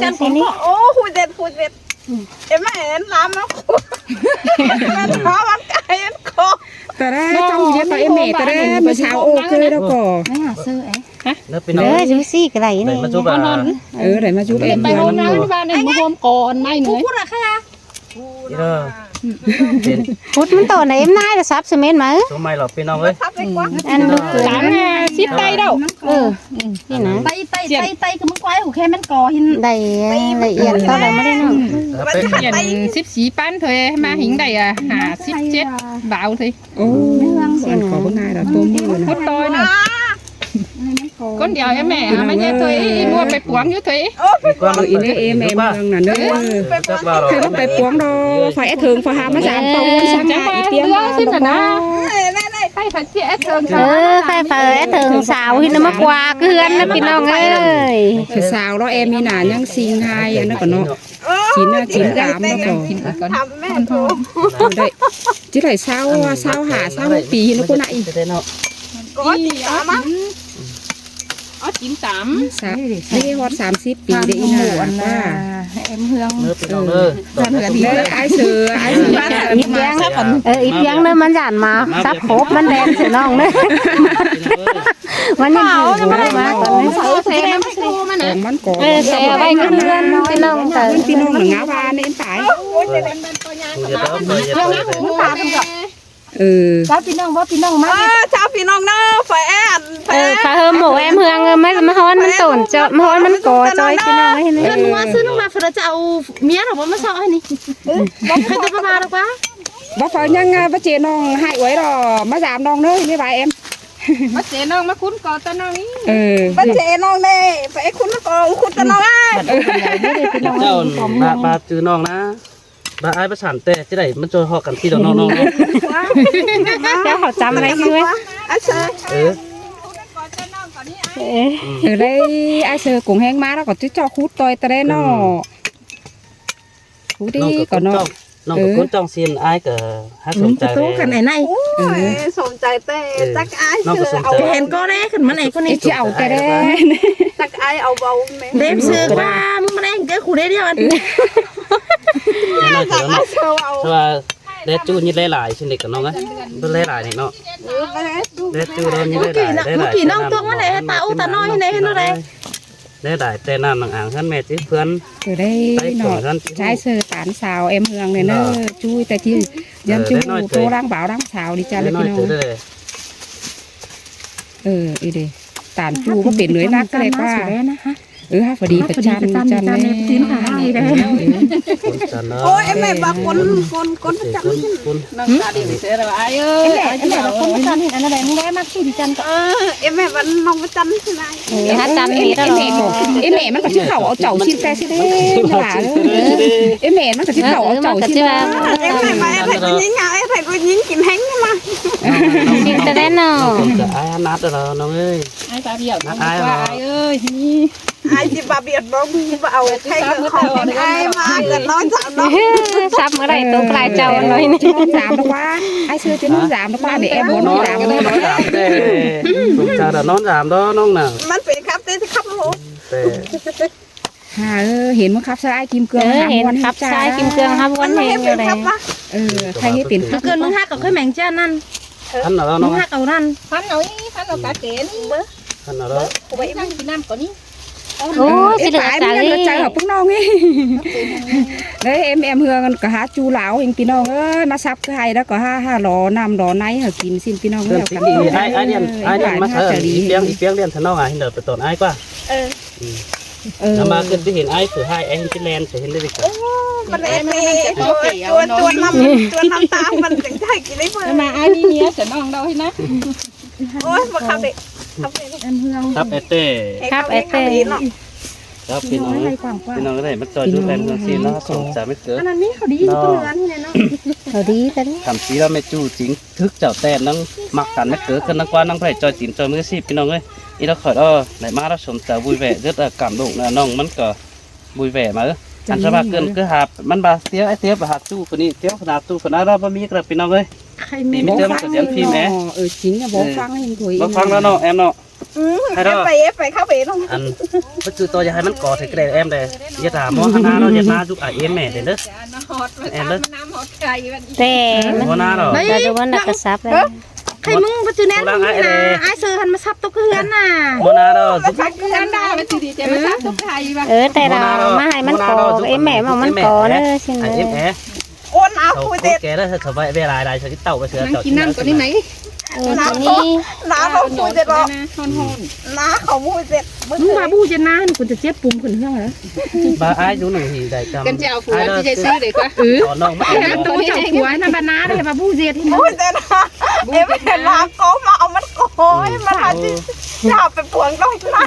จันของโอ้หูเด็ดเอ็มเห็นล้ำแล้วมันท้อมันไก่มันคอ แต่ได้ต้องเยอะต่อเอ็มเมแต่ได้มาเช้าโอเคแล้วก็ ไม่หาซื้อไอ้ แล้วพี่น้อง ซื้อซี่ก็ได้ ไหน นี่ มาจุบอ่ะ ไหนมาจุบเอ็ม ไปโฮมนะที่บ้านเนี่ยมาโฮมก่อนไม่เหนื่อย พูดอะไรคะ นี่เด้อเป็น พุดมันโตในเอ็มนายซับซีเมนต์มั้ย สมัยหรอพี่น้องเอ้ย ทับเลยกว่า อันลูกเกลือ 3 10ไตเด้อ นี่นะ ไตก็มึงไว้หูแค่มันก่อหิน ได้ละเอียดเท่าไหร่ไม่ได้เนาะ อย่าง14ปันเถอะมาหิงได้อ่ะ57บาทสิ โอ้อันขอเพิ่งนายเราต้มมือ พุดตอยน่ะคนเดียวแม่มาเนี่ยตัวมัวไปปวงอยู่ตัว อินเอ็มเมืองน่ะเด้อคือต้องไปปวงดอไฟแอถึงไฟหามาสามตรงช่างอีเปียง สินะไปผัดเจี๊ยบเถิง ใครเปิดถึงสาวหินมากว่าเกลือนนะพี่น้องเอ้ย คือสาวเราเอ็มมีหนายังซิงไฮอันนั้นก็เนาะชิ้นตามแล้วก็ ทำแม่ถูก ได้ที่ไหนเศร้าหาเศร้าปีแล้วก็ไหน ได้เนาะ ก็ตีตามั้ง อ๋อจิ้มตาม ได้ฮอด30 ปีได้อีน่ะว่า เอ็มเฮือง เนื้อพี่น้องเด้อ แล้วไอ้เสือ อีเปียงอีเปียงเนื้อมันหยานมาซับครบมันแดงเสียน้องเนื้อมันยังอยู่มาตอนนี้ เซมไปดูมันนะ มันก่อ เสียไว้เพื่อนพี่น้องเต๋อ พี่น้องหนังงาวาเนี่ยตาย เจ้าพี่น้องว่าพี่น้องมาเจ้าพี่น้องเนาะไฟแอนไฟ ข้าเฮิมหมูแอมเฮืองไม่มาฮ้อนมันตุ่นจะมาฮ้อนมันก่อจอยพี่น้องให้นี่ เงินว่าซื้อน้องมาเฟรจะเอาเมียหรอว่ามาสอนให้นี่ใครจะมาหรอวะ บ่พอยังบ่เจน้องให้ไว้ดอมาสามน้องเด้อนี่บ่าเอ็ม มาเจน้องมาคุ้นก่อนตะน้องนี่ บ้านเจน้องเน่ไปคุณก่อนคุณตะน้องอ่ะ เจ้าบาจือน้องนะบาไอ้ประสานแต่ที่ไหนมันจะหอกกันที่เราน้อง เจ้าเขาจำอะไรคือไหม อาเชย ได้ไอ้เสือกุ้งแห้งมาแล้วก็จะเจาะคูดต่อยตะได้เนาะคูดีก็เนาะ น้องกับคนจ้องเซียนไอ้กับฮัสนใจเลย กันไหนไหนสนใจเต้ตักไอ้เสือเอาเห็นก็ได้ขึ้นมาไหนคนนี้ จะเอาแต่ได้ ตักไอ้เอาเบาเด็มเสือว่ามึงมาได้เกิดขู่ได้เดียวอันตักไอ้เสือเอา เพราะว่าเด็ดจูนี่หลายๆชิ้นเด็กกับน้องไงเป็นหลายๆนี่เนาะเด็ดจูเรานี่หลายๆหลายๆ กี่น้องตัวมันไหนตาอุตาน้อยไหนเห็นอะไร หลายๆแต่น้ำหนังอ่างท่านแม่ที่เพื่อน คือได้เนาะใช้เสือตานสาวเอ็มเฮืองเนี่ยเนอะจุ้ยแต่ที่ยันจุ้ยโตร่างบ่าวร่างสาวดิจ้าเลย น้อย พี่น้อง ถือได้เลย อีเดตานจูก็เป็นเลยนักก็เลยว่าฮะพอดีประจันเลย คนจันเนาะ โอ้ยแม่บอกคนจัน คน น้องตาดีเสียแล้วไอ้เอ้ย แม่บอกคนจันเห็นอะไรมึงได้มากที่ดิจันก็แม่วันน้องจันใช่ไหม ถ้าจำนี้ตลอด เอ็มเอ็มันก็ที่เขาเอาเจ้าชิ้นแต่ชิ้นเด้หล่ะเอ็มเอ็มันก็ที่เขาเอาเจ้าชิ้น แม่ไปไอ้ไผ่ยิงไอ้ไผ่ยิงกินแห้งมา กินแต่ได้เนาะ จะไอ้นัดเราน้องเอ้ย ไอ้ตาเบี้ยวไอ้เอ้ยนี่ ไอ้ที่บาเบียดบอกเอาใครของไอ้มาเกิดน้อยสามน้อง ซับเมื่อไรตัวปลายเจ้าหน่อยนี่ สามตัวไอ้เสือจะนุ่งสามตัวเดี๋ยวเอ็มบน น้อง สาม น้องสามเด้สมชาดน้องสามด้อน้องน่ะ มันเป็นครับเต้ที่ขับรถ แต่ เห็นมั้งครับสายกิมเกลือ เห็นครับชายกินเครื่องครับวันเองอยู่เลย ใครให้เป็น เกินมึงหักกับค่อยแมงจ้านั่น ท่านเหรอ มึ น้อง งหักเอานั่น พันเอาอีพันเอากาเกนเบ้อ ท่านเหรอ กูไปนั่งกินน้ำก่อนนี่ โอ้สิเหลือ สาย ใจ มันใจของพวกน้องนี่đấy em hương cả há chu lão hình pin nong ơi mà sắp cái hay đó có ha lò nam lò náy hả kín xin pin nong เริ่มสิไอ้เรียนมาเถอะอีเปียงเรียนท่านน้องอ่ะเห็นเดินไปตอนไอ้กว่าแล้วมาขึ้นไปเห็นไอ้คือให้ไอ้เห็นที่แลนด์เห็นได้ดีกว่า มันเอ็มตัวน้ำตามันถึงใช่กินได้เพื่อน มาไอ้นี่เนี่ยจะน้องเราให้นะ โอ้ยมาขับเด็กขับเด็กเอ็มเฮือง ครับเอเต้ ครับเอ็มเนาะ ครับพี่น้องก็ได้มาจอยดูแลเมืองซีแล้วสนใจไม่เกิด อันนี้เขาดีอยู่ตัวนั้นที่ไหนเนาะ เขาดีแต่ ทำสีแล้วไม่จู่จริงทึกเจ้าแต่นั่งมักกันไม่เกิดกันนั่งกว่านั่งไผ่จอยจีนจอยมือซีพี่น้องเอ้ยอีเราขอไหนมาเราสมใจบุยแหวะrất là cảm động làน้องมันก็บุยแหวะมาอันสบายเกินก็หามันบาเตี้ยไอเตี้ยบาหาตู้คนนี้เตี้ยขนาดตู้ขนาดเราบ่มีกระพี่น้องเอ้ย ใครมี มีเตี้ยมันก็เสียงพี่แม่ chính là bố phăng hình thủy บ่ฟังแล้วเนาะแอมเนาะ ไปเข้าไปน้อง อันก็คือตัวจะให้มันก่อใส่กระเดแอมเลยอย่าถามมอหน้าเราอย่ามาจุกเอ็มแม่เด้อแอมเด้อ แต่มัน หัวหน้าเรา แต่ดูว่านักกระซับเลย ใครมึงไปซื้อแน่นอนนะไอ้ซื้อหันมาซับตกเฮือนน่ะ หัวหน้าเราจุก ซักเงินได้ไปสิดีเจมาซักทุกไทยป่ะ แต่เรามาให้มันก่อแม่มามันก่อเด้อใช่ไหม เอ็มแอ โอนเอา เขา คุย โค เด็ด แกได้ถ้าสบายเวลาได้ฉันเต่าไปเสือ นั่ง เต่า กินน้ำตัวนี้ไหม ทีนี้ น้าเขาคุยเด็ดหรอ ฮอนฮอน น้าเขาคุยเด็ด มึงบาบูจะนาคุณจะเจ็บปุ่มขึ้นเฮือนเหรอ บ้าไอ้ดูหนึ่งทีได้จำ กันจะเอาผัวที่จะซื้อเด็กวะ ต่อน้องไม่ ตัวเจ้าผัวน่ะบานาเลยบาบูเจ็ดที่ คุยเด็ดนะเอ็มเห็นน้าก็มาเอามันโกยมันอาจจะจับไปปวงต้องนะ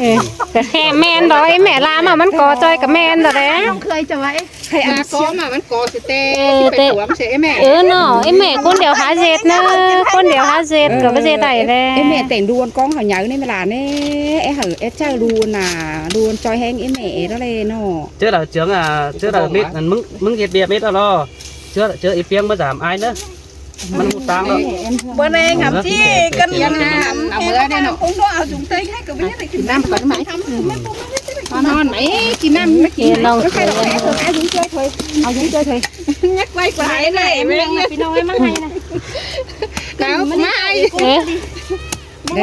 แต่แค่แม่นดอยแม่ลามามันก่อจอยกับแม่นดอกแล้ว เคยจะไว้ใคร อา เอา ก้อมามันก่อสิเต้ไปผัวมันเสียแม่ เนาะแม่คนเดียวหาเจ็ดเนอะคนเดียวหาเจ็ดก็ไม่เจ็ดได้แล้ว ไอ้แม่แต่งดวนกองเขาเหยาในเวลาเนี่ยไอ้เหอไอ้เจ้าดูน่ะดวนจอยแห้งไอ้แม่แล้วเลยเนาะ เจอเราเจืองเจอเรามิดนั่นมึงเหยียดเบียดมิดแล้วเจออีเปียงมาถามไอ้เนอะมันมุดตังแล้ว เบอร์เองครับที่กัน เอาเมื่อเนี่ยเนาะ คงต้องเอาถุงเต้ให้กับไม่ได้ กินน้ำก่อนไหมนอนไหมกินน้ำไม่กิ เห็ น นน้อง ใครเราเอายุ้งเจ้ยเถยเอายุ้งเจ้ยเถย งักไว้กว่าไหนเลยแม่ พี่น้องไอ้มาให้นะ หนาวมา เอ๊ะ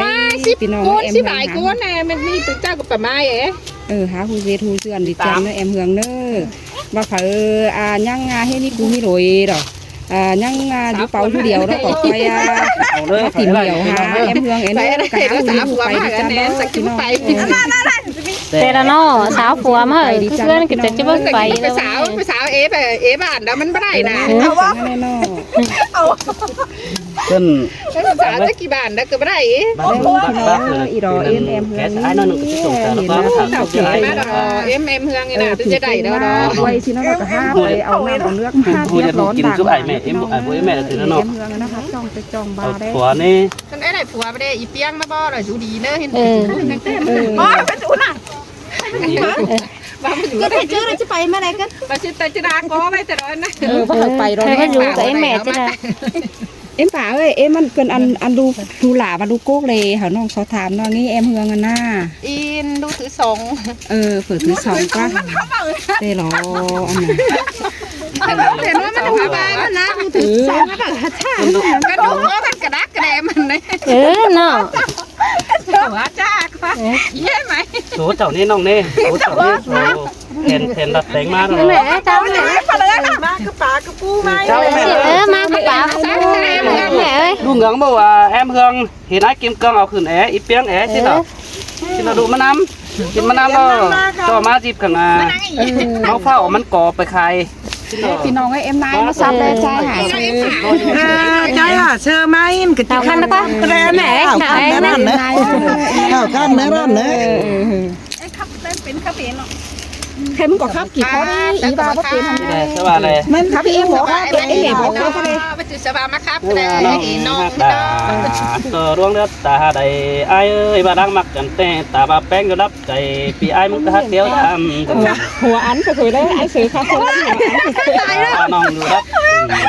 มาสิบโกนสิบายโกนแน่มันมีตึกเจ้ากับป่าไม้หาฮูเจทูเสื่อนดิจังเนอะแอมเฮืองเนอะว่าเขายังเฮ็ดนี่กูมีรวยดอกยังอยู่เป่าอยู่เดียวแล้วก็ไปเอาเลย ติ่มเดียวหาแอมเฮืองไอ้ ไป นี่ อะไร ก็หา สาว ฮู ผัว ไป มา ดิ กั จั น ง แน่ เนาะ สัก พี่น้อง ไป แต่ละน้อสาวผัวมาเฮ้ยเพื่อนก็จะเบิ่งไป ไปสาวเอบ้านแล้วมันไม่ได้นะ เอาว่าแน่นอน ขึ้น สาวจะกี่บ้านแล้วก็ไม่ได้ บ้านเลยแกสายนั่นก็จะส่งแต่แล้วก็ถาม เต่า เจ้า เขีย ไอ้ มาดอเอ็มเฮืองนี่นะถึงจะได้แล้วดอ ไว้สิเนาะก็ห้าไปเอาน้ำเอาเลือกมา กูจะกินซุปไอ้แม่เอ็มไอ้บุ้ยแม่ถือแล้วเนาะ แอมเฮืองนะครับจ้องไปจ้องบา เอา ได้ หัวนี่ ฉันได้ผัวไม่ได้อีเปียงมาบ่เลยดูดีเนอะเห็น อ๋อไปจุน่ะ บ้ามันอยู่ ก็ไปเจอเราจะไปเมื่อไรกัน มาชิดแต่จะดาก็ไม่แต่ร้อนนะ พอไปเรา ใครมาอยู่กับไอ้แม่จะได้ เอ็มป่าเอ้ยเอ็มมันเกินอันดูหลามาดูโก๊กเลยเขาน้องเขาถามน้องนี่เอ็มเฮืองกันหน้า อินดูถือสอง เปิดถือสองก็ได้หรออันนั้น เห็นว่ามันดูบ้านนะดูถือสองแล้วก็ช่างกระดูกมันกระดักกระแดมันเลย เนาะ หัวจ้าค่ะเย้ไหม โถเจ้านี่น้องนี่โถเจ้านี่โถเห็นดัดแต่งมาแล้ว แม่เจ้า เลยมาเลยมากระป๋ากระปูมา เจ้าแม่ มากระเป๋าแม่เอ้ย ดูเหงืองบอกว่าแอมเฮืองเห็นไอ้กิมเกิงเอาขึ้นอีเปียงสิเหรอกินมาดูมะน้ำกินมะน้ำก็ต่อมาจีบขังเอาเฝ้ามันก่อไปใคร พี่น้องไอ้เอ็มนายมาซับเลยใจหาย ใช่ค่ะเชื่อไหมกระ เอาคันแล้วก็ แม่แม่เอาคันเนื้อรันเนอะเอาคันเนื้อรันเนอะ ไอ้ขับเป็นขับเป็นเนาะ ใครมึงก็ขับกี่ข้อนี่อีบาบ่เป็นทำไง สวัสดี มันขับเอ็มบอกว่าเป็นไอ้เหตุบอกเขาเลย ไปจุดสบายมาครับเลยน้อง ก็ร่วงเลือดตาใดไอ้เอ้ยบาดังมักกันแต่ตาบาแป้งก็รับใจปีไอ้มึงก็ฮักเดียวทำ หัวอันก็เคยได้ไอ้ซื้อข้าวคนละหัวอัน น้องดูรับ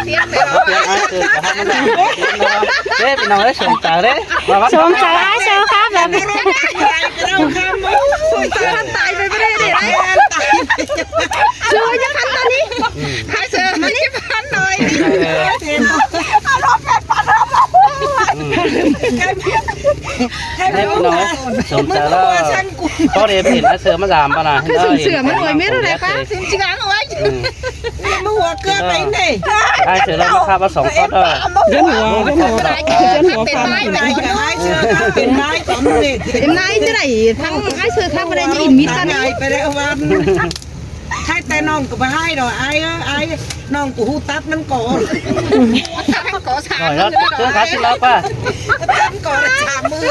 เสียงไอ้เกิดฮักมันเด้พี่น้องได้ชมตาเด้ ชมสายเซลครับแบบ ตายไปไม่ได้เลยช่วยจะพันตอนนี้ ใครเสือมันนี่พันหน่อย เอารถแปดพันแล้ว ให้พี่น้องชมตาแล้วก็เรียนเห็นไอ้เสือมาสามปะนะ เสือมันรวยไม่รู้เลยป้าซิมจิงังเอาไว้ มาหัวเกลือไปนี่ ไอ้เสือเรามาฆ่ามา2คนเดินหัวฟัน เป็นไม้ ไอ้เชื่อเป็นไม้ก่อนนี่ เป็นไม้จะไหนทั้งไอ้เสือทั้งประเด็นอินมิตร ไงไปแล้ววันให้แต่น้องก็ไปให้ดอกไอ้น้องกูหูตัดมันก่อน ก่อสร้าง หน่อยแล้วเจอขาสิแล้วป่ะ ตัดก่อนชามมือ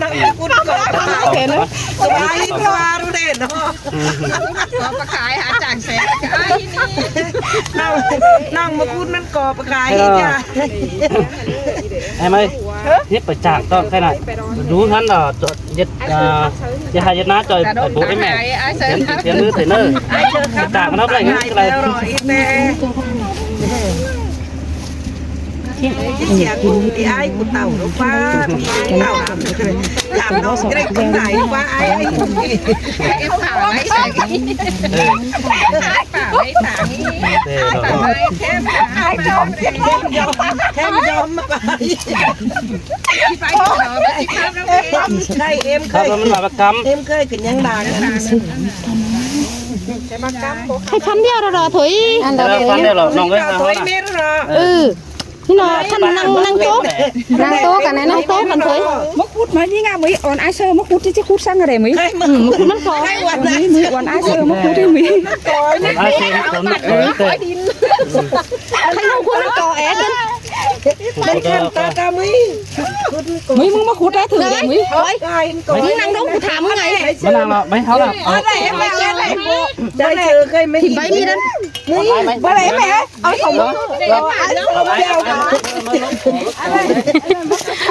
น้องกูก่อนเห็นแล้วสบายกว่าดูเด่นเนาะ ก่อประขายหาจางแสงไอ้นี่ น้องมาพูดมันก่อประกายจ้ะ ไอ้ไหมนี่ไปจากต้องแค่ไหนดูท่านจดยึดอย่าหายยึดน้าจอยไปบุกให้แม่ ไอ้เสือ เสียมือเสียเนอร์จากนับอะไรเงี้ยอะไร แล้วรออีกแน่ cái chè thì ai của tàu nó qua thì tàu làm nó cái con này qua ai em thả lấy sợi thả lấy thả thêm ai cho thêm giom mà đây em ครับ khơi มันมาประก em khơi cái nhang đàn cái mà cắm ให้พันเดียวรอถอยอัน ำ เดียว แล้วฟันได้หรอน้องเอ้ย tối mê rồi พี่น้องท่านนั่งโต๊ะกันนั่งโต๊ะกันถอย mất hút mà đi ngang mấy on ai sơ mất hút chứ hút sang cái này mấy มันขอ hai quạt này mấy on ai sơ mất hút đi mấy ไอ้เสียงคนเออเตะ ให้น้องคนก่อแอกัน đây kan ta ta mới mấy muốn mất hút ra thử đấy mấy ai có นี่นั่งโต๊ะกูถามมึงไง มานั่งละไม่เขาละ ở đây em lại lên này đây chờ cây mấy ถิ่นใบมีนั้น bữa nay mẹ ơi không muốn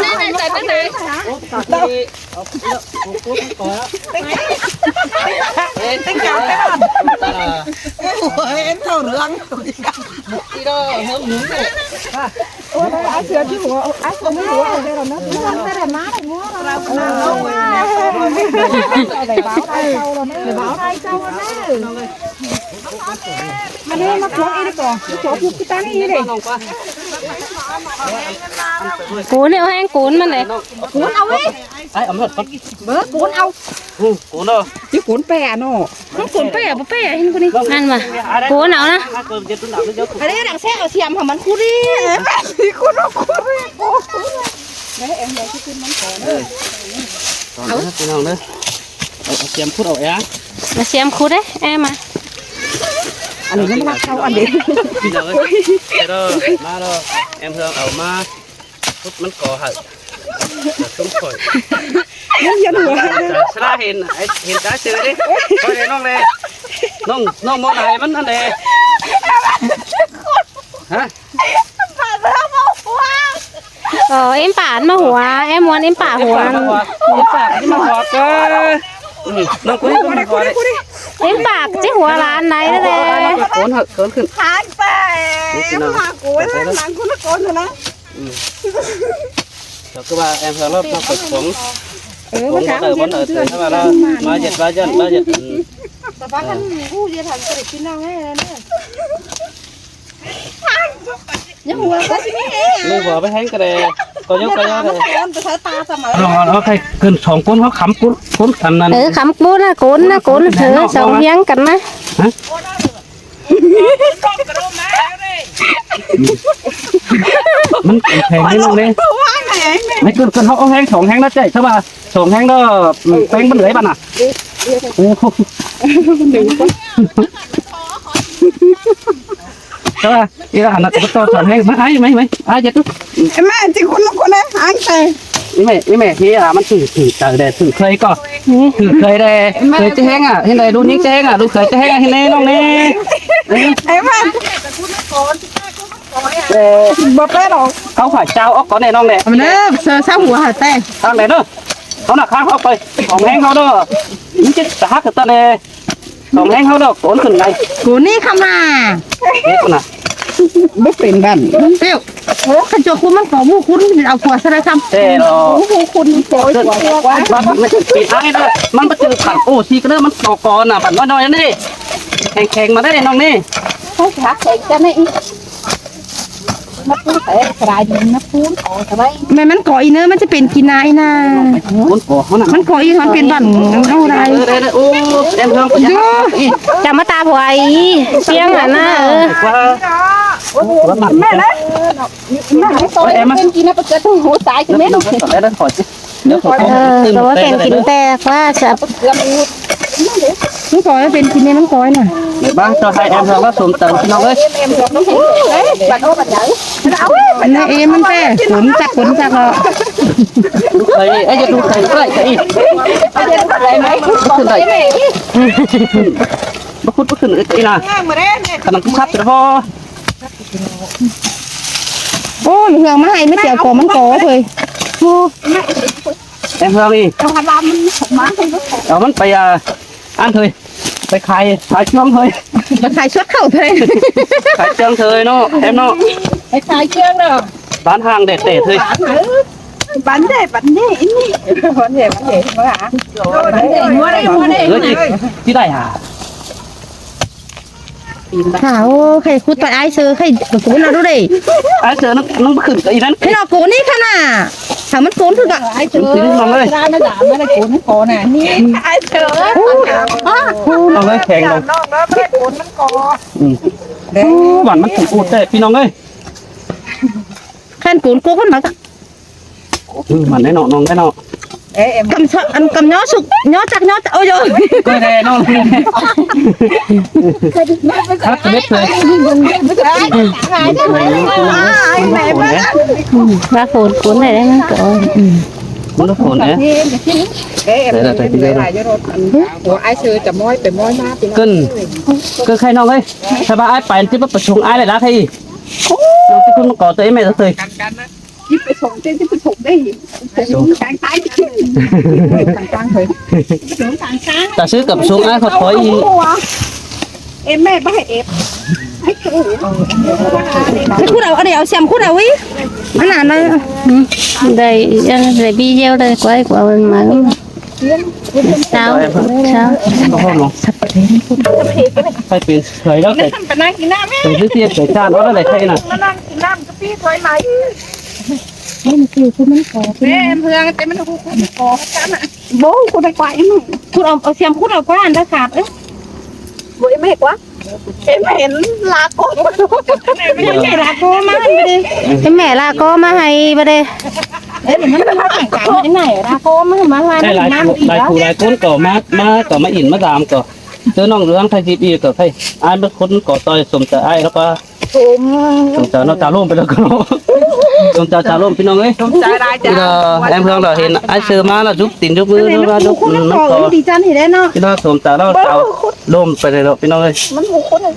นี่ไหนแต่ไหน tính cả cái ôi em thâu được ăn ai sơ chứ hùa ai sơ mới hùa đây là nó để báo đây sau rồi để báo đây sau rồi đấy mà đây nó xuống đi còn chỗ chụp cái tán đi này กูเนี่ยแห้งกูนมันเลย cuốn ao ấy ไอ้อำนาจ bớ cuốn ao กูเนาะ chứ cuốn bè nó nó cuốn bè bè hình con đi ăn màกูnào nè ถ้าเกิดจะตุ้นหนักจะ ở đây đằng xe ở xiêm hả mình khu đi thì cuốn nó cuốn đi ตอนนี้พี่น้องเด้อเอาเตรียมพูดเอาแอะ là xiêm khu đấy em à anh ấy nó sau anh đi พี่น้องเอ้ยเด้อมาเด้อem thươngเอามาพุดมันก่อหักตุ้มข่อย nó dân hùa สลาเห็นเห็นจ้าซื้อดิข่อยเลยน้องเลยน้องมองไหนมันอันเดฮะ em bản mà hùa em muốn em bả hùa นี่ปากที่มันหอดก็น้องกุ้ยก็มันหอด em bạc chứ hùa là ăn này đó đây โกนหักเกินขึ้น hai ba em mà cuối nó làm của nó con rồi đó เดี๋ยวก็ว่าแอมเพิ่งรอบมาเปิดของ ừ ของ nó มา tháo เออวันเออเตือนว่าเรามาเย็ดมาเย็ดมาเย็ด nhưng mà có gì hết ลูกหัวไปแห้งกระเดยก็ยกก็ยกเลย con tôi thấy ta sao mà เราใครขึ้นสองก้นเขาขำก้นทำนั่น khắm cuốn thử sống hiếng cắn á มันแพงนิดนึงเลยไม่ขึ้นเขาเอาแห้งสองแห้งแล้วใจใช่ป่ะสองแห้งแล้วแป้งมันเหลือบ้านอ่ะโอ้ใช่ป่ะอีหลานน่ะจะต่อสอนแห้งมาไอ้ไหมไอ้เจ็ดตุ๊ em mẹ chỉ con này anh tay อีแม่ที่มันถือเจอเด็ดถือเคยก็ถือเคยได้เคยจะแห้งอ่ะเห็นได้ดูนิ้งจะแห้งอ่ะดูเคยจะแห้งเห็นได้น้องนี่ em ơi bập bé rồi เขาฝ่ายเจ้าออกก่อนแน่น้องเนี่ย มันเด้อเสือเศร้าหัวหาแต่ ทางไหนเด้อเขาหนักข้างเขาไปของแห้งเขาเด้อนี่จะหักกันเนี่ยของแห้งเขาเด้อโอนขึ้นไง กูนี่เข้ามา เด็กน่ะ bốc tiền bẩn เปรี้ยวโอ้ขจกกูมันขอมูคุ้นเอาขวดใส่ซ้ำ เด้อคุณโอยมันไม่ปิดท้ายเด้อมันมาเจอขันโอ้ชีก็เด้อมันต่อก่อนน่ะบัดน้อยๆนี่แข็งมาได้น้องนี่ Hạt xịt cho nó mất tệ xài nó cuốn thôi vậy แม่มันก่ออีเนื้อมันจะเป็นกินนายนะ คนก่อเขาน่ะ มันก่ออีมันเป็นบั่นเอาอะไร โอ้เอ็มเพิ่งไปยังอี chả mất ta hoài tiếng là nó ว่ามันแม่เลย tôi em kia nó bật cái hũ tại cái เดี๋ mét ยวเดี๋ยวขอจิเดี๋ยวขอ tôi kèn kín te quá sợ มันก่อแล้วเป็นกินเนี่ยมันก่อยน่ะ บ้างจะให้แอมเพิ่งว่าสมเติมพี่น้องเอ้ย แม่เอ็มมันแต่ขนจักเหรอ ดูเคยไอ้จะดูเคยก็ได้ไอ้ขึ้นได้บ่คุดบ่ขึ้นไอ้น่ะ ngang mà đấy ขนาดคับแต่พอ โอ้ยเหืองมาให้ไม่เจียวก่อมันก่อเลย แอมเพิ่งนี่เอามันไปอันเถยไปขายช่องเถย มาขายชุดเข่าเลย ขายเชิงเถยเนาะแอมเนาะ ไปขายเชือกเนาะ bán hàng để tể thôi bắn đây ini bắn đây mà hả mua đây chứ đây à ค่ะโอ้ใครคุดไปไอ้ซื้อใครกูน่ะดูดิ ai sợ nó khử cáiนั้น ให้เรากูนี่ค่ะน่ะถ้ามันกูถึกอ่ะ tính lòng ơi ร้านไม่ด่าไม่ได้โกนไม่โกนน่ะนี่ ai chờ lòng ơi khéng lòng nóไม่cuốnมันกอ bản mắt cũng cụt đấy phi lòng ơi แค่กูกูคนมา bản đấy nọ lòng đấy nọ กำชอันกำย้อสุกย้อจักย้อโอ้ย coi đây nó hát biết rồi ว่าโกนกูไหนได้มั้งก็ มันก็ผลเนี่ย em lại cho của ai xưa chậm môiไปmôi má thì cân khai nong ơiถ้าบ้าไอ้ไปที่บ้าประชุมไอ้เลยนะที่น้องที่คุณก่อตัวเองไม่เคย ที่ไปส่งเต้นที่ไปส่งได้ส่งกลางใต้กลางเลยส่งกลางช้าง แต่ซื้อกับชุมไอ้เขาถอย เอ็มแม่ไม่ให้เอฟให้กู ไม่คุดเอาเดี๋ยวเสียมคุดเอาวิอันนั้นเลยได้ได้บีเดียวเลยกว่าเงินมาเช้า có hôm không phải tiền thời đó phải ไปนั่งกินน้ำแม่ phải thứ tiền phải cha nó là thay nè มานั่งกินน้ำกับพี่ถอยไหมแม่เพื่อนเต็มมันกูขอกันอ่ะโบ้กูได้กว่าอีก คุดเอาเสียมคุดเอากว่าอันได้ขาดเอ้ย บ่ไม่เห็นกว่าเอ็มเห็นลาโก้ ไม่ใช่ลาโก้มาให้ไปดิแม่ลาโก้มาให้ไปดิเอ้ยมันมาแต่งกันที่ไหนลาโก้มาให้ đây lại phụ lại cuốn cỏ má ỉn má giảm cỏ chứ nó rửa thay dịp gì cỏ thay ai mất cuốn cỏ tôi sùng chờ ai nó qua sùng chờ nó trả luôn bây giờ nó sùng chờ trả luôn phi nong ấy bây giờ em hương là hiện ai sơ má là giúp tiền giúp mưa nó ra giúp nó cỏ ดีจันเห็นได้เนาะ cái đó sùng chờ nó tạo lômไปเลยphi nong ơi มันหูคนเลย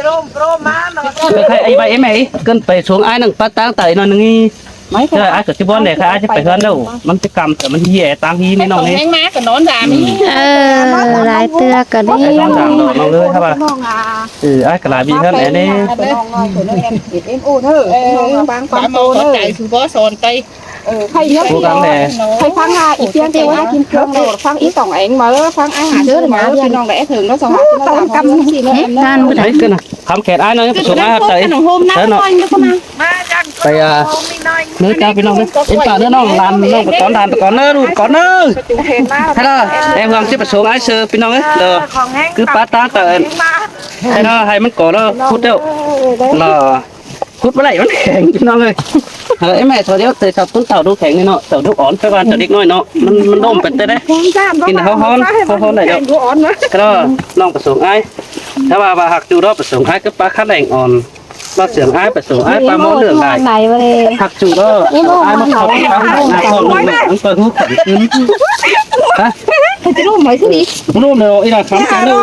โรมาเนาะ ไปไอ้ใบem ấy cânไปxuống ai nằng phát tang tại nó nằng mấy cái ai cái bón này khai ai chứ phải hơn đâuมันจะcầmแต่มันเหี้ยตางฮีไม่น้อง còn นี่ hang má còn nón ra mi ลายเตือกันนี่ น้องสั่งน้องเลยครับว่า น้องอ่ะ ไอ้กระลาบีท่านไหนนี่ น้องน้อยคนนึงเอ็มเอ็มโอ้เนอะน้องบางความ phải โต mò เน có อะ chạy xuống có sồn tây ใครเยอะ cố gắng để ใครฟังอีกเพียงเดียวว่ากินเครื่องโดดฟังอีก2เองมาฟังอาหารเด้อมาพี่น้องได้ถึงแล้ว2ตอนกำสิเนาะ ด้านมือ thấy cái này khám khẹt ai nói xuống ai hấp tới ขนมโฮมน้ำน้อยก็มา มาจัง ไปnơi chaพี่น้องเอ็นป่าเนื้อน้องลานน้องก่อนลานก่อนเนื้อดูก่อนเนื้อ เห็นมา hay là em hương tiếp xuống ai sơพี่น้องấy là ของแห้ง cứ phá ta tới มา hay là hayมันก่อแล้วพูดเดียวlà hút với lại vẫnแข็งพี่น้องเลยไอ้แม่ตัวเดียวเตะจับต้นเต่าดูแข็งนี่เนาะเต่าดูอ่อนไปบ้านเต่าเด็กน้อยเนาะมันนุ่มเป็นได้ กินเขาฮ้อนได้เดี๋ยวก็น้องผสมไอ้ถ้าว่าหักจูรอบผสมไอ้ก็ปลาคัดแรงอ่อนปลาเสียงไอ้ผสมไอ้ปลาหม้อเหลืองได้ ไหนมาเลย หักจูรอบไอ้มันเขาปลาหน้าก้อนลงแม่มันเปิดหูขันขึ้นฮะ จะรู้ไหมสิ รู้เลยไอ้เราคำกันเลย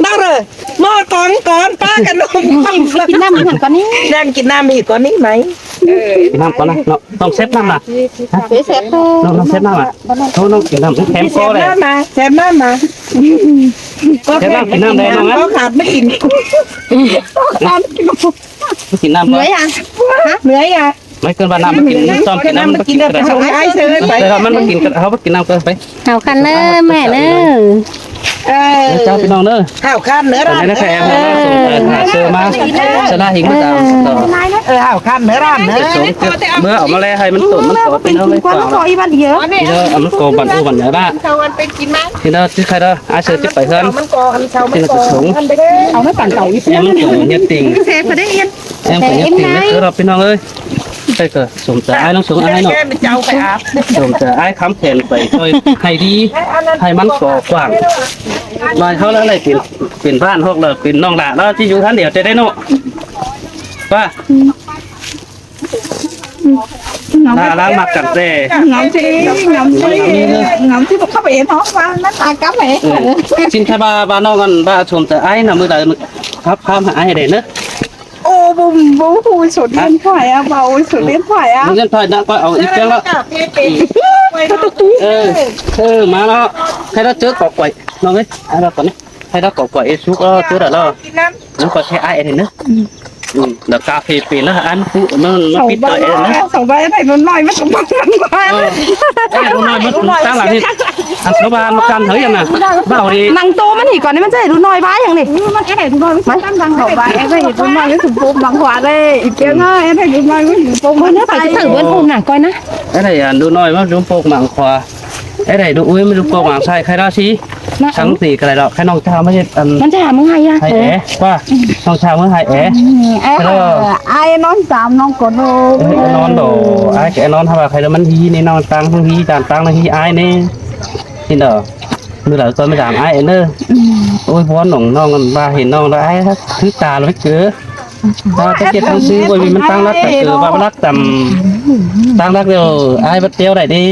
đó rồi mò con ba cái nôm กินน้ำมันก่อนนี้ đangกินน้ำอีกก่อนนี้ไหม กินน้ำก่อนนะเนาะต้องเซฟน้ำนะ เสียเสร็จ ต้องเซฟน้ำอ่ะน้องกินน้ำแข็งคอเลย แซ่บน้ำมา เซฟน้ำกินน้ำแดงน้องนะ ก็ขาดไม่กิน กินน้ำ เห ก่ นื่ อ อย น อ่ะ เหนื่อยอ่ะ ไม่เกินวันน้ำมันกินซ้อมกินน้ำมันกินกระ ผส เทาม ไอ้เชยไป แต่มันกินเขากินน้ำเกินไป เอาคันเนอแม่เนอ เจ้าพี่น้องเนอะ ข้าวข้านเนื้อ ตอน ร้าน นี้นะแคมเสือมาชนะหิงมาตามต่อ ข้าวข้านเนื้อร้านเนื้อ สงเมื่อออกมาแล้วให้มันตุ่นมันต่อพี่น้องเลยต่อ ต่ออีวันเยอะ พี่น้องเอามันโกบันอูบันเนื้อบ้า เขามันเป็นกินมั้ย พี่น้องที่ใครเด้ออาเสือจะไปเฮือน มันกอกันเช้ามั ที่ น เรา ก จะ อ สง เอาไม่ปั่นเต่าอีก ยังมันตุ่นเนี่ยติ่ง เซฟพอได้เอียน ยังเป็นเนี่ยติ่งนะคือเราพี่น้องเอ้ยไปเกิดสมใจไอ้น้องสงไอ้เนาะ แค่ไปเจ้าไปอาบ สมใจไอ้คำแขนไปช่วยให้ดีให้มันก่อกว้างลอยเขาแล้วอะไรเป็นบ้านพวกเราเป็นน้องหลานแล้วที่อยู่ท่านเดียวจะได้เนาะว่าล้างมากันเต้ ngậm chi ngậm chi không có bị nó qua nó ta cắm mẹ ชินแค่บ้านน้องกันบ้าชมแต่ไอ้น่ะมือใดครับข้ามหาไอ้เด่นเนอะ ô bùm bố vui sụt lên phải à bầu sụt lên phải à มึงจะถอยนักก็เอาอีกเจ้าละมาแล้วใครเราเจอกอกไก่น้องเอ้ยไอ้เราก่อนนี่ใครเรากอกไก่ชุกเราเจอแล้ว กินน้ น้องก็ใช้ไอ้เด่นเนอะ เดี๋ยวกาแฟปีแล้วอันผู้มันปิดตัวเองนะ สองใบไหนมันน้อยมันสมบูรณ์กว่า ไอ้ดูน้อยมันตั้งหลังนี่อันสบานมากันเฮ้ยยังไงบ้าดี นางโตมันหีก่อนนี่มันจะดูน้อยบ้าอย่างนี้ มันแค่ดูน้อยมันตั้งดังสองใบไอ้ใบดูน้อยมันสมบูรณ์ดังกว่าเลยอีกเจ้าง่ายไอ้ดูน้อยมันสมบูรณ์ เนี่ยไปจะถือเบิ้ลพุ่มหนักก่อนนะ ไอ้ไหนอันดูน้อยมันดูโปกหมังควาไอ้ไหนดูอุ้ยมันดูโปกหมังใช่ใครราชีทั้งสี่กันเลยหรอกแค่น้องชาวไม่ใช่อัน มันจะหามึงไงอะ ไฮแอ๋ว่าน้องชาวเมื่อไฮแอ๋ ไอ้น้องสามน้องกดโน นอนโดไอ้แกนอนทำอะไรแล้วมันฮีนี่นอนตังทั้งฮีจานตังทั้งฮีไอ้นี่นี่เด้อมือหลังตัวไม่ถามไอ้เนอะโอ้ยพอหนองน้องกันมาเห็นน้องแล้วไอ้คือตาเราไม่เจอตาจะเก็บทั้งซื้อไว้มันตั้งรักแต่เจอว่ารักต่ำตั้งรักเดียวไอ้บัดเตียวได้ดี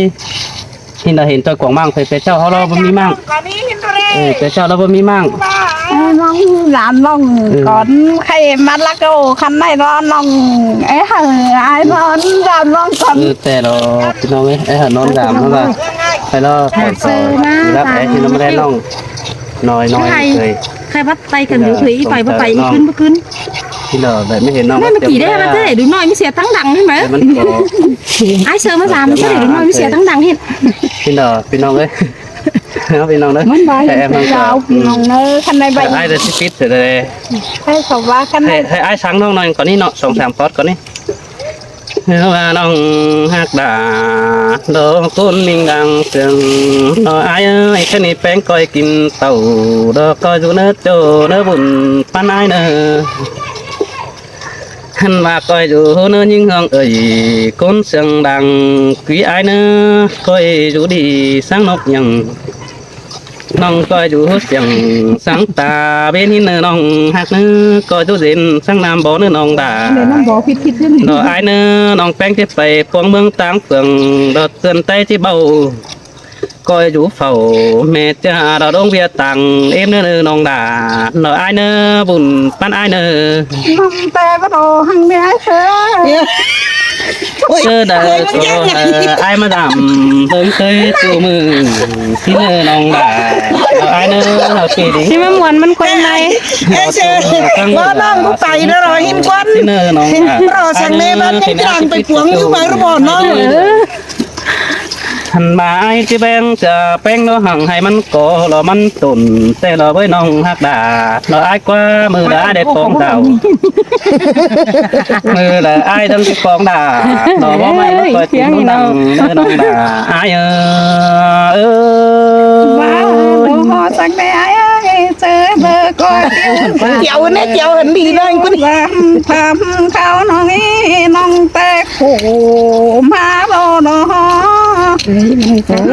ที่เราเห็นตัวกวางมั่งเคยเป็นเจ้าเขาเราบ่มีมั่งเป็นเจ้าเราบ่มีมั่ง น้องหลานน้องก่อนใครมาลักโอ้คันไหนร้อนน้องไอ้ห่าไอ้ร้อนหลานน้องก่อน แต่เราพี่น้องไอ้หานอนดามเท่าไหร่ไปแล้วขอต่อรับไอ้ที่เราไม่ได้น้องน้อยเลย ใครวัดไตกันหรือผีไปบ่ไปขึ้นบ่ขึ้น ที่เราแบบไม่เห็นน้อง ไม่เมื่อกี้ได้มันจะได้ดูน้อยไม่เสียตั้งดังใช่ไหม มันก็ ไอ้เชิญมาสามมันจะได้ดูน้อยไม่เสียตั้งดังเห็น พี่น้องเลยพี่น้องเลย มันใบ แต่มันก็ น้องเนอคันไหนใบ ไอ้เด็กฟิตเลย ให้เขาว่าคันไหน ให้ไอ้ช้างน้องหน่อยก่อนนี่เนาะ2-3 ปอดก่อนนี่ว่าน้องฮักดาดอกต้นมิงดังเสียงน้อยไอ้แค่นี้แป้งก้อยกินเต่าดอกก้อยอยู่เนื้อโจเนื้อบุญปันไอ้เนื้อหันมาก้อยอยู่เนื้อยิ่งห้องก้นเสียงดังquý ai นื้อก้อยอยู่ดีสังนกยังน้องก้อยอยู่เสียงสังตาbên hinน้องฮักเนื้อก้อยอยู่เด่นสังน้ำบ่อเนื้อน้องด่า เดี๋ยวน้องบอกผิดขึ้น ดอกไอ้เนื้อน้องแป้งที่ไปพวงเมืองต่างเฟืองดอกเตือนใจที่เบาก้อยอยู่เฝ้าแม่จ้าเราดงเบียตังเอ็มเนื้อน้องด่าดอกไอ้เนื้อบุญปั้นไอ้เนื้อ น้องแต่ว่าโตหังไม่ให้เธอ เจอเด้อไอ้มาดำเคยจูมือที่เนื้อน้องด่าดอกไอ้เนื้อเราปีดี ที่มันมวนมันคนใน เอ้เชว่าน้องกูไปนะรอหินควัน ที่เนื้อน้องด่าร อสังเนมันยังกลางไปปวงอยู่ไประบอน้อง หันมาไอ้ที่แบงจะแป้งเนื้อหังให้มันก่อเรามันตุ่นแต่เราไว้น้องหักด่าเราไอ้กว่ามือด่าเด็ดฟองดาวมือละไอ้ทั้งที่ฟองด่าเราว่าไม่เราคอยทิ้งน้องน้องด่าไอ้ว้าวดูหอสักแม่ไอ้เจอเบอร์ก็เที่ยว เจียวเนี่ยเจียวเห็นดีเลยกูนี่ ทำเขาน้องนี่น้องแต่โขมาโดนหอ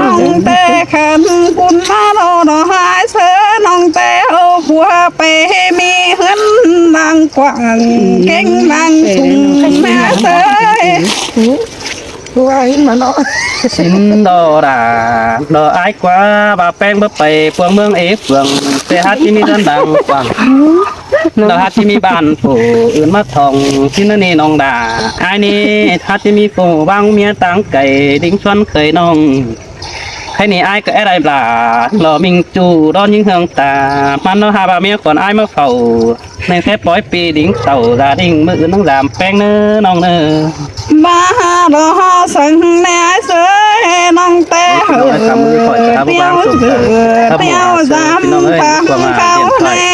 น้องแต่ขันกุนมาโดนหายเสือน้องแต่เอาผัวไปมีเฮือนนางกว่างเก่งนางชุงแม่เสือ ว่าหินมาเนาะ xin đò đà đò ái quá bà pen bấp bày phường mương ế phường xe hát chi mi đơn đằng quảng đò hát chi mi bàn phủ ướn mắt thòng xin nó nè nòng đà ai nè hát chi mi phủ băng mía táng cày đính xuân khởi nòng hay nè ai cái đây là lò mình chủ đo những hương tà man nó hà bà mía còn ai mà phẩu nên phép bói pi đính tàu gia đình mưa nó làm pen nơ nòng nơ มาดอสังแน่เสยน้องแต่เหือเปียวเสือเปียวจำปามเขาแน่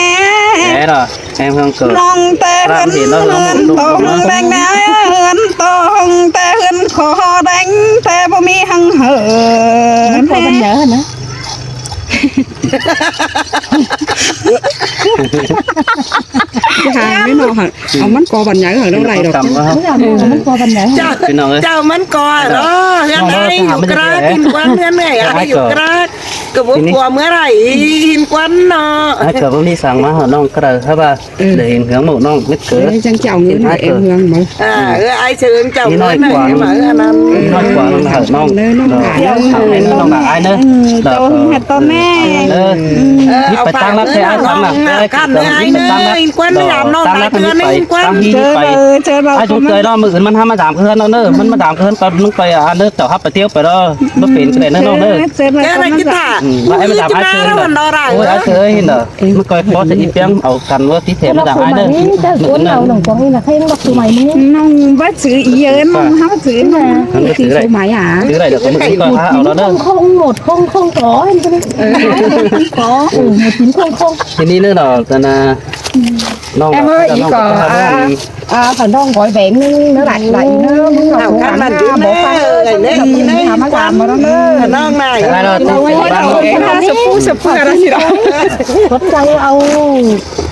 thế rồi em không cười น้องแต่เหือนตองแดงแน่เหือนตองแต่เหือนขอแดงแต่บ่มีหังเหือ พอมันเยอะนะ หาไม่นอกค่ะเอามันกอบันใหญ่เหรอเท่าไรดอก มันก็บันได เจ้ามันก่อนเนาะยังไงอยู่กระหินควันยังไงอยู่กระกับพวกกลัวเมื่อไรหินควันเนาะ ai cờ bông đi sang má họ nong cờ hả bà để hình hướng mẫu nong biết cờ จังเจ้าเงินให้เอ็มเมืองมั้ง ไอ้เชิญเจ้าเมื่อไหร่มาอันนั้น nói quả nong hở nong thằng này nó nong là ai nữa ต้นเห็ดต้นแม่ đi tăng lắm thế ai tăng là can ai nơi quân làm non lại chưa nên quân เจอเราเจอเรา ai chúng cười đó mượnมันทำมาgiảm hơn nó nữaมันมาgiảm hơn còn nóไปอันเด้อเจ้าฮับไปเที่ยวไปđó nóเป็นcái này nó nữa เจอเรา cái này cái thả mà em giảm ai chơi ôi ai chơi hin đó nó coi có sẽ ít tiếng ở cần với tí thể nó giảm ai nữa แต่คนเราหนังของนี่นะให้ต้องสมัยนี้ น้องว่าซื้ออีเยอะน้องห้าซื้อมา nó คือ cứ สู đây หมายอ่ะ cứ đây được có một cái con há ở đó nữa không một không có hay cái có 1900 ทีนี้nữa đó là nó em ơi ý có phải non gọi vẹn nó lại lại nó muốn nào can là chú bộ nè phận này này mà làm mà nó non này ai đó sụp phu cái đó gì đó รถใจเอา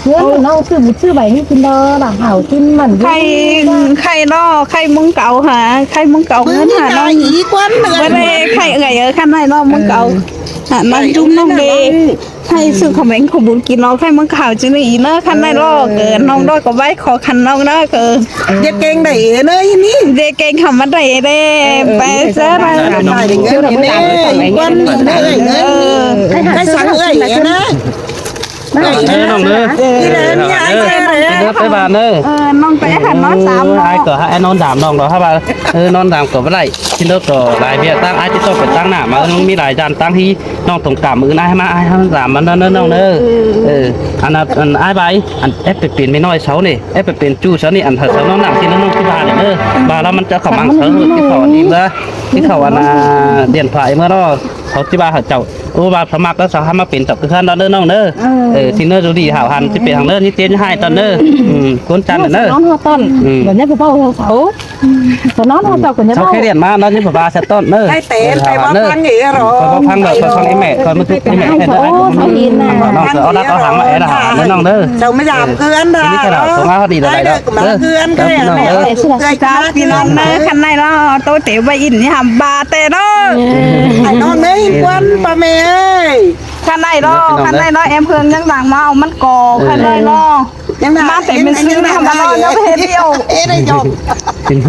เนื้อน้องซื้อซื้อใบนี่กินเด้อหลังเห่ากินมัน ใครล่อใครมึงเก่าหาใครมึงเก่าเงินหาน้อง ý quân ไม่ได้ใครเอ่ยขั้นไหนล่อมึงเก่าหาน้องจุ้มน้องเดให้ซื้อคอมเมนต์ของบุญกินน้องใครมึงข่าวจึงอีเนอะขั้นไหนล่อเกินน้องด้อยก็ไว้ขอคันน้องเนอะเกิน giật keng đẩy nơi ní เด็กเก่งคำว่าใดเด้ไปเจออะไร này đừng nghe được nè quân nơi cái sáng ơi nè nó nữa đi đến nhà anh nó tới bà nữa น้องแต่หันน้องสามน้อง ai cỡ hai non giảm đồng đó hả bà non giảm cỡ với lại xin nước cỡ lại việc tăng ai tiếp tục phải tăng nả mà nó mi lại dàn tăng thì non tổng cảm ơn ai mà ai giảm mà nó nữa anh ai bài anh ép phải tiền mới nói xấu này ép phải tiền chu xấu này anh thật xấu nó nặng thì nó cái bà này nữa bà làมันจะขมังxấu cái khẩu đi nữa cái khẩu anh điện thoại mới đóเขาที่บ้านเขาเจ้าโอ้บ้านสมัครแล้วสาวมาเป็นจับคือขั้นตอนเด้อน้องเด้อที่เนื้อดูดีหาวหันที่เป็นทางเด้อที่เตี้ยให้ตอนเด้อก้นจันเด้อ น้องเขาต้นแบบนี้พ่อเขาแต่น้องเขาเจ้าคนนี้ เขาแค่เรียนมาแล้วนี่พ่อบ้าเซตต้นเด้อ cái tên phải bao phăng gì rồi เขาพังเด้อเขาพังไอ้แม่เขาไม่ทุกไอ้แม่ให้ได้น้องเสือเอาดักเอาหางมาแอร์หาเด้อน้องเด้อ sao mới giảm cư anh ra đó cư anh cái này จ้าพี่น้องเนอะคันไหนล่อโตเตี๋ยวใบอินนี่หำบาเต้เนาะ ไอ้น้องเนยquân ba mẹ ơi คันไหนล่อคันไหนล่อแอมเพิ่งยังดังมาเอามันก่อคันไหนล่อ nhưng mà มาแต่เป็นซื้อทำมาล่อยังไม่เห็นเดียว ê đây chồng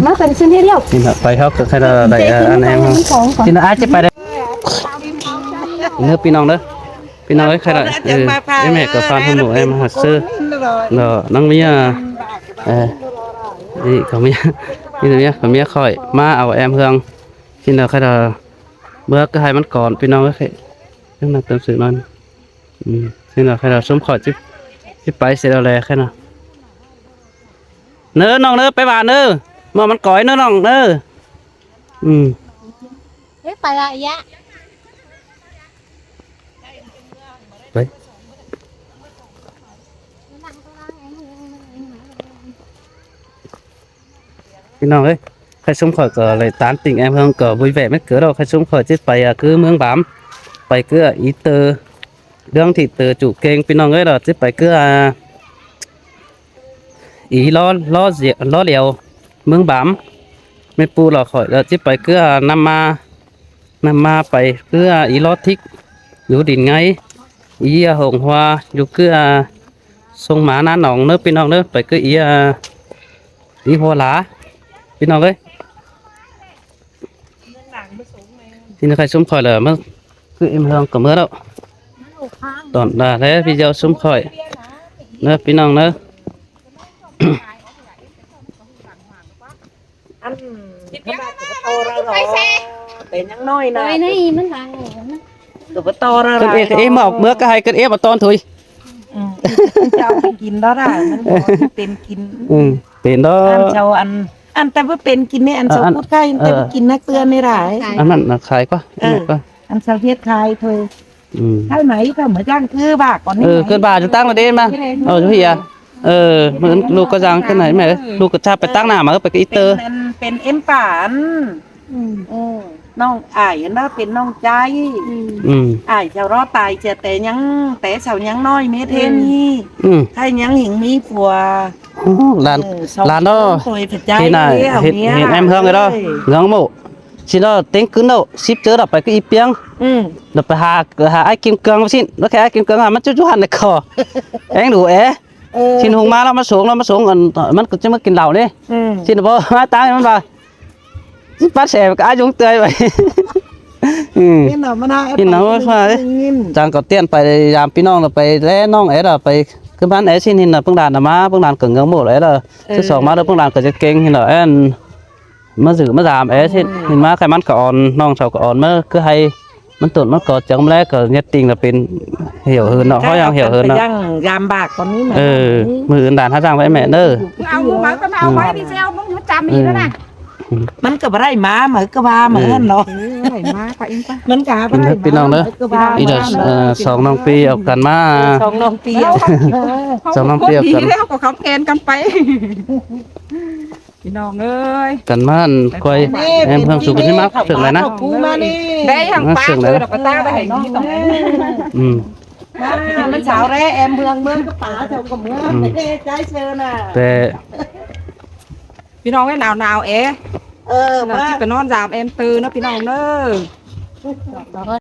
มาเป็นชิ้นเดียว นี่ไปเขาใครจะได้อันนี้ที่น้าอาจจะไปได้เนื้อพี่น้องเด้อพี่น้องใครได้ไอ้แม่กับฟันหัวไอ้มาหัดซื้อเนาะน้องมีนี่เขามีนี่เขามีค่อยมาเอาแอมเฮืองที่เราใครจะเมื่อก็ให้มันก่อนพี่น้องก็แค่ต้องมาเติมสื่อนั่นที่เราใครจะสมขอจิไปเสร็จแล้วแหละแค่นั้นเนื้อน้องเนื้อไปบ้านเนื้อมามันก่อยเนื้อน้องเนื้อไปละยะ ไปพี่น้องเอ้ยใครสมขอก็เลยตามติ่งem hơnก็vui vẻ mấy cửa đâu ใครสมขอจิไปcứเมืองบามไปcứ ý tơ đương thì từ chủ kênhพี่น้องเอ้ยเราจิไปcứ ý lo liều mương bám mấy pu là khỏi là chỉ phải cứ năm ma phải cứ ý lo thích dù đình ngay ý hồng hoa dù cứ sông má ná nòng nước bên nòng nước phải cứ ý hoa lá bên nòng ấy thì nó phải sum khỏi là mất cứ em hương có mưa đâu toàn là thế video sum khỏi nữa bên nòng nữa anh để nhắn nói nè nàyมันดัง tụi nó to ra cái em học mưa cái hai cái em mà to thôi เจ้ากินđó raมันเป็นกิน เป็นđó อันเจ้าอันแต่ว่าเป็นกินเนี่ยอันเจ้าพูดใกล้แต่กินนักเตือนไม่ได้ อันนั้นน่ะขายก็ก็ อันเจ้าเฮ็ดขายเถอะใช่ไหมก็เหมือนจ้างคือบ้าก่อนนี่ เกินบาทจะตั้งมาดิมาchúพี่àเหมือนลูกก็จังcái này mẹลูกก็ชาไปตั้งหน้ามาก็ไปcái ít tơ เป็นเอ็มป่านน้องอ้ายนั่นเป็นน้องใจอ้ายเจ้ารอตายเจอแต่ยังแต่เสายังน้อยเมเทนี่ถ้ายังหิงมีผัว làn đó thế này hiện em hương rồi đó ngưỡng mộ xin đó tính cứng đâu ship chớ đập phải cái ít piang đập phải hà ai kim cương xin nó cái ai kim cương à mất chút hẳn này cò anh đủ é xin hùng ma nó mất xuống mất cứ chứ mấtกินเหล้าđi xin được bao má táng nó vào bắt xe cái ai chúng tươi vậy นี่น่ะมันน่ะ นี่น่ะว่าจางก็เตี้ยนไปยามพี่น้องไปแล้วน้องเอ๋ล่ะไปคือบ้านเอ๋สินี่น่ะเพิ่งด่านมาเพิ่งด่านเกิงเงาหมดเลยล่ะที่สองมาแล้วเพิ่งด่านก็จะเก่งนี่น่ะเอ็นมาสื่อมาถามเอ๋สินี่มาใครมันก็อ่อนน้องชาวก็อ่อนมาคือให้มันตุ่นมันก็จังแรกก็ยัดติงlàเป็นเหี่ยวhơnเนาะเขายังเหี่ยวhơnเนาะ ยังยามบากคนนี้มา มืออื่นด่านหาจ้างไว้แม่เด้อ เอามาก็เอาไว้พี่เซลมึงจำอีกแล้วนะ มันก็บ่ได้มาเหมือนก็ว่าเหมือนเนาะ มาไปเองปะ มันก็บ่ได้ พี่น้องเด้อ ก็ว่า อีเด้อสองน้องปีเอากันมา สองน้องเปียว สองน้องเปรี้ยวกัน แล้วก็เขาแกนกันไปพี่น้องเอ้ย กันมาคอยแอมเพิ่มสุขที่มากถึงเลยนะ กูมานี่ ได้ทางป้าเลยดอกกระตาได้เห็นที่ตรงนี้ มันสาวแร่แอมเมืองก็ป๋าเจ้าก็เมืองใจเชิญน่ะ แต่ พี่น้องไอ้หนาวเอ๋ มา ที่ไปนอนยามเอ็มตื่นนะพี่น้องเนอะ